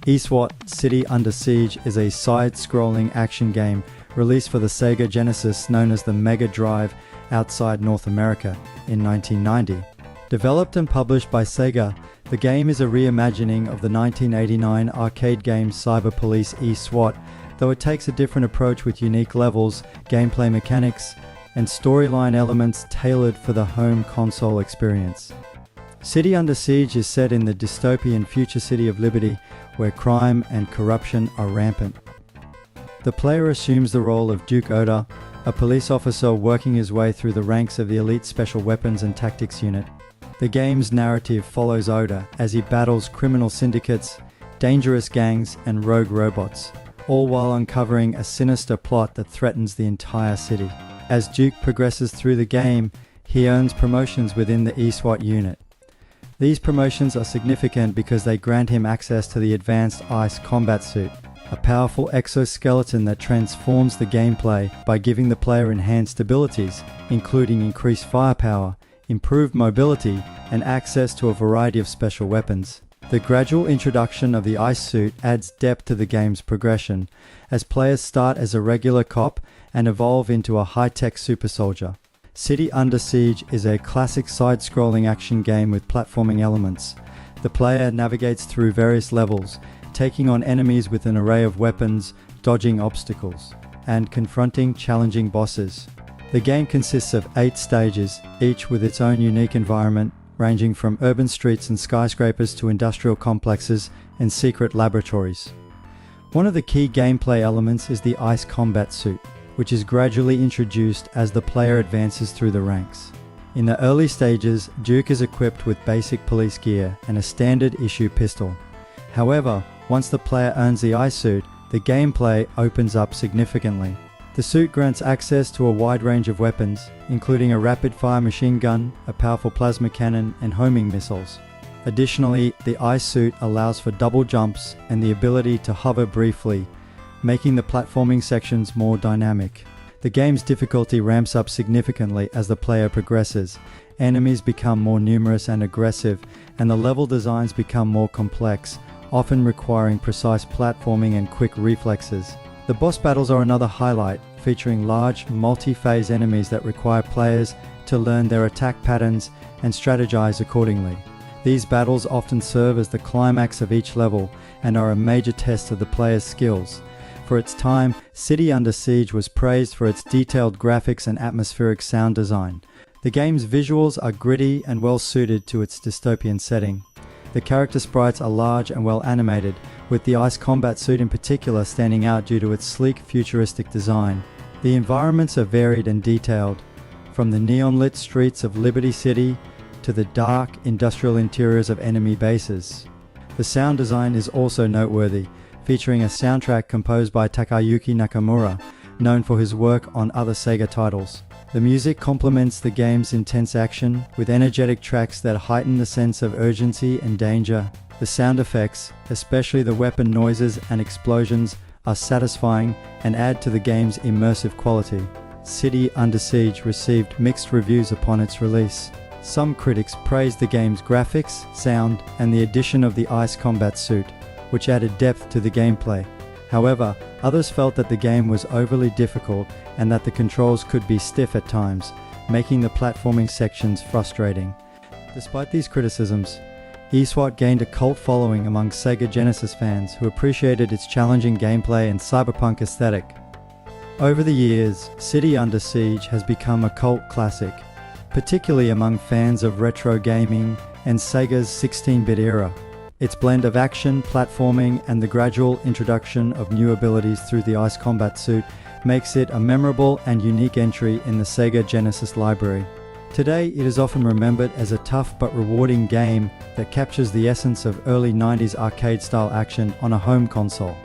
ESWAT City Under Siege is a side-scrolling action game released for the Sega Genesis known as the Mega Drive outside North America in 1990. Developed and published by Sega, the game is a reimagining of the 1989 arcade game Cyber Police ESWAT, though it takes a different approach with unique levels, gameplay mechanics, and storyline elements tailored for the home console experience. City Under Siege is set in the dystopian future city of Liberty, where crime and corruption are rampant. The player assumes the role of Duke Oda, a police officer working his way through the ranks of the elite Special Weapons and Tactics Unit. The game's narrative follows Oda as he battles criminal syndicates, dangerous gangs, and rogue robots, all while uncovering a sinister plot that threatens the entire city. As Duke progresses through the game, he earns promotions within the ESWAT unit. These promotions are significant because they grant him access to the advanced ICE combat suit, a powerful exoskeleton that transforms the gameplay by giving the player enhanced abilities, including increased firepower, improved mobility, and access to a variety of special weapons. The gradual introduction of the ICE suit adds depth to the game's progression, as players start as a regular cop and evolve into a high-tech super soldier. City Under Siege is a classic side-scrolling action game with platforming elements. The player navigates through various levels, taking on enemies with an array of weapons, dodging obstacles, and confronting challenging bosses. The game consists of 8 stages, each with its own unique environment, ranging from urban streets and skyscrapers to industrial complexes and secret laboratories. One of the key gameplay elements is the ICE combat suit, which is gradually introduced as the player advances through the ranks. In the early stages, Duke is equipped with basic police gear and a standard issue pistol. However, once the player earns the ICE suit, the gameplay opens up significantly. The suit grants access to a wide range of weapons, including a rapid-fire machine gun, a powerful plasma cannon, and homing missiles. Additionally, the ICE suit allows for double jumps and the ability to hover briefly, making the platforming sections more dynamic. The game's difficulty ramps up significantly as the player progresses. Enemies become more numerous and aggressive, and the level designs become more complex, often requiring precise platforming and quick reflexes. The boss battles are another highlight, featuring large, multi-phase enemies that require players to learn their attack patterns and strategize accordingly. These battles often serve as the climax of each level and are a major test of the player's skills. For its time, City Under Siege was praised for its detailed graphics and atmospheric sound design. The game's visuals are gritty and well suited to its dystopian setting. The character sprites are large and well animated, with the ICE combat suit in particular standing out due to its sleek, futuristic design. The environments are varied and detailed, from the neon-lit streets of Liberty City to the dark, industrial interiors of enemy bases. The sound design is also noteworthy, featuring a soundtrack composed by Takayuki Nakamura, known for his work on other Sega titles. The music complements the game's intense action, with energetic tracks that heighten the sense of urgency and danger. The sound effects, especially the weapon noises and explosions, are satisfying and add to the game's immersive quality. City Under Siege received mixed reviews upon its release. Some critics praised the game's graphics, sound, and the addition of the ICE combat suit, which added depth to the gameplay. However, others felt that the game was overly difficult and that the controls could be stiff at times, making the platforming sections frustrating. Despite these criticisms, ESWAT gained a cult following among Sega Genesis fans who appreciated its challenging gameplay and cyberpunk aesthetic. Over the years, City Under Siege has become a cult classic, particularly among fans of retro gaming and Sega's 16-bit era. Its blend of action, platforming, and the gradual introduction of new abilities through the ICE combat suit makes it a memorable and unique entry in the Sega Genesis library. Today, it is often remembered as a tough but rewarding game that captures the essence of early 90s arcade-style action on a home console.